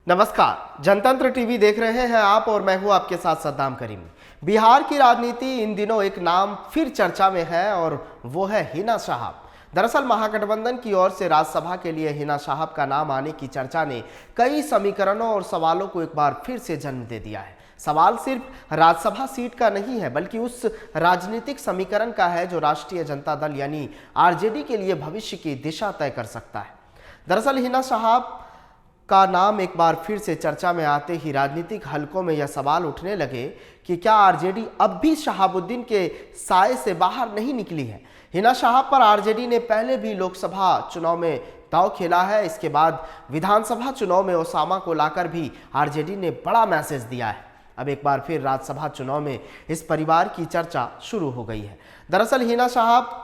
नमस्कार, जनतंत्र टीवी देख रहे हैं आप और मैं हूं आपके साथ सद्दाम करीमी। बिहार की राजनीति इन दिनों एक नाम फिर चर्चा में है और वो है हिना साहब। दरअसल महागठबंधन की ओर से राज्यसभा के लिए हिना साहब का नाम आने की चर्चा ने कई समीकरणों और सवालों को एक बार फिर से जन्म दे दिया है। सवाल सिर्फ राज्यसभा सीट का नहीं है, बल्कि उस राजनीतिक समीकरण का है जो राष्ट्रीय जनता दल यानी आरजेडी के लिए भविष्य की दिशा तय कर सकता है। दरअसल हिना साहब का नाम एक बार फिर से चर्चा में आते ही राजनीतिक हलकों में यह सवाल उठने लगे कि क्या आरजेडी अब भी शहाबुद्दीन के साए से बाहर नहीं निकली है। हिना साहब पर आरजेडी ने पहले भी लोकसभा चुनाव में दांव खेला है। इसके बाद विधानसभा चुनाव में ओसामा को लाकर भी आरजेडी ने बड़ा मैसेज दिया है। अब एक बार फिर राज्यसभा चुनाव में इस परिवार की चर्चा शुरू हो गई है। दरअसल हिना साहब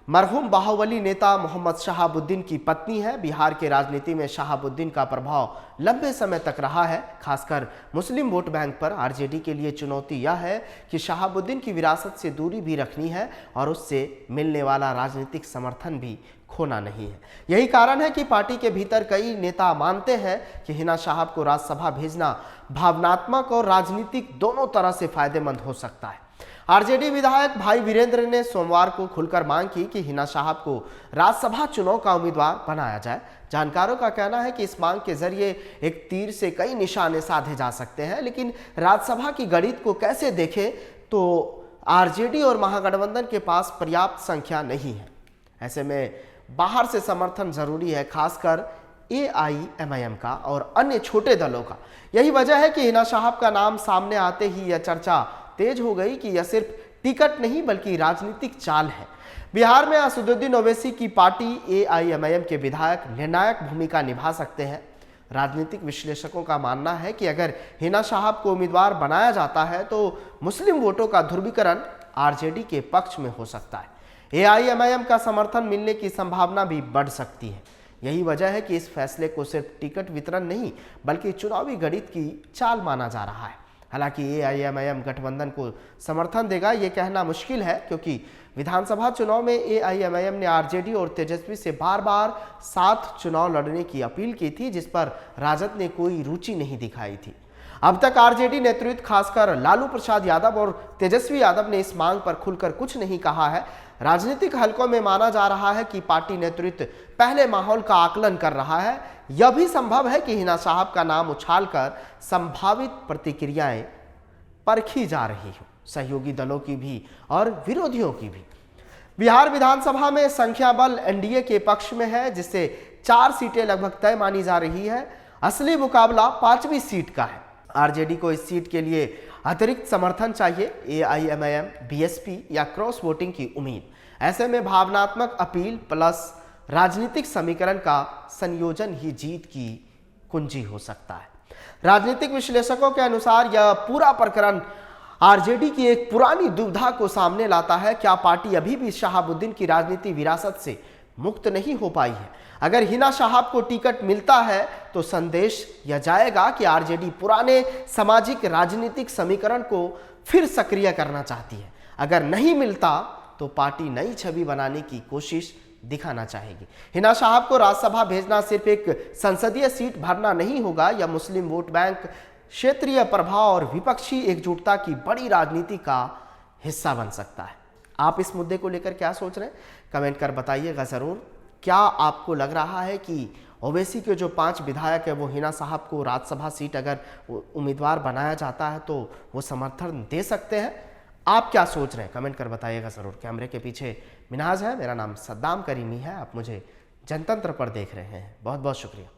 मरहूम बाहुबली नेता मोहम्मद शहाबुद्दीन की पत्नी है। बिहार के राजनीति में शहाबुद्दीन का प्रभाव लंबे समय तक रहा है, खासकर मुस्लिम वोट बैंक पर। आरजेडी के लिए चुनौती यह है कि शहाबुद्दीन की विरासत से दूरी भी रखनी है और उससे मिलने वाला राजनीतिक समर्थन भी खोना नहीं है। यही कारण है कि पार्टी के भीतर कई नेता मानते हैं कि हिना साहब को राज्यसभा भेजना भावनात्मक और राजनीतिक दोनों तरह से फायदेमंद हो सकता है। आरजेडी विधायक भाई वीरेंद्र ने सोमवार को खुलकर मांग की कि हिना साहब को राज्यसभा चुनाव का उम्मीदवार बनाया जाए। जानकारों का कहना है कि इस मांग के जरिए एक तीर से कई निशाने साधे जा सकते हैं, लेकिन राज्यसभा की गणित को कैसे देखें तो आरजेडी और महागठबंधन के पास पर्याप्त संख्या नहीं है। ऐसे में बाहर से समर्थन जरूरी है, खासकर एआईएमआईएम का और अन्य छोटे दलों का। यही वजह है कि हिना साहब का नाम सामने आते ही यह चर्चा तेज हो गई कि यह सिर्फ टिकट नहीं बल्कि राजनीतिक चाल है। बिहार में असदुद्दीन ओवैसी की पार्टी एआईएमआईएम के विधायक निर्णायक भूमिका निभा सकते हैं। राजनीतिक विश्लेषकों का मानना है कि अगर हिना साहब को उम्मीदवार बनाया जाता है तो मुस्लिम वोटों का ध्रुवीकरण आरजेडी के पक्ष में हो सकता है। एआईएमआईएम का समर्थन मिलने की संभावना भी बढ़ सकती है। यही वजह है कि इस फैसले को सिर्फ टिकट वितरण नहीं बल्कि चुनावी गणित की चाल माना जा रहा है। हालांकि एआईएमआईएम गठबंधन को समर्थन देगा ये कहना मुश्किल है, क्योंकि विधानसभा चुनाव में एआईएमआईएम ने आरजेडी और तेजस्वी से बार बार साथ चुनाव लड़ने की अपील की थी, जिस पर राजद ने कोई रुचि नहीं दिखाई थी। अब तक आरजेडी नेतृत्व खासकर लालू प्रसाद यादव और तेजस्वी यादव ने इस मांग पर खुलकर कुछ नहीं कहा है। राजनीतिक हलकों में माना जा रहा है कि पार्टी नेतृत्व पहले माहौल का आकलन कर रहा है। यह भी संभव है कि हिना साहब का नाम उछालकर संभावित प्रतिक्रियाएं परखी जा रही हो, सहयोगी दलों की भी और विरोधियों की भी। बिहार विधानसभा में संख्या बल एनडीए के पक्ष में है, जिससे 4 सीटें लगभग तय मानी जा रही है। असली मुकाबला 5वीं सीट का है। आरजेडी को इस सीट के लिए अतिरिक्त समर्थन चाहिए, एआईएमआईएम, बीएसपी या क्रॉस वोटिंग की उम्मीद। ऐसे में भावनात्मक अपील प्लस राजनीतिक समीकरण का संयोजन ही जीत की कुंजी हो सकता है। राजनीतिक विश्लेषकों के अनुसार यह पूरा प्रकरण आरजेडी की एक पुरानी दुविधा को सामने लाता है। क्या पार्टी अभी भी शहाबुद्दीन की राजनीतिक विरासत से मुक्त नहीं हो पाई है? अगर हिना साहब को टिकट मिलता है तो संदेश यह जाएगा कि आरजेडी पुराने सामाजिक राजनीतिक समीकरण को फिर सक्रिय करना चाहती है। अगर नहीं मिलता तो पार्टी नई छवि बनाने की कोशिश दिखाना चाहेगी। हिना साहब को राज्यसभा भेजना सिर्फ एक संसदीय सीट भरना नहीं होगा, यह मुस्लिम वोट बैंक, क्षेत्रीय प्रभाव और विपक्षी एकजुटता की बड़ी राजनीति का हिस्सा बन सकता है। आप इस मुद्दे को लेकर क्या सोच रहे हैं? कमेंट कर बताइएगा जरूर। क्या आपको लग रहा है कि ओवैसी के जो 5 विधायक है वो हिना साहब को राज्यसभा सीट अगर उम्मीदवार बनाया जाता है तो वो समर्थन दे सकते हैं? आप क्या सोच रहे हैं? कमेंट कर बताइएगा जरूर। कैमरे के पीछे मिनाज है, मेरा नाम सद्दाम करीमी है। आप मुझे जनतंत्र पर देख रहे हैं। बहुत बहुत शुक्रिया।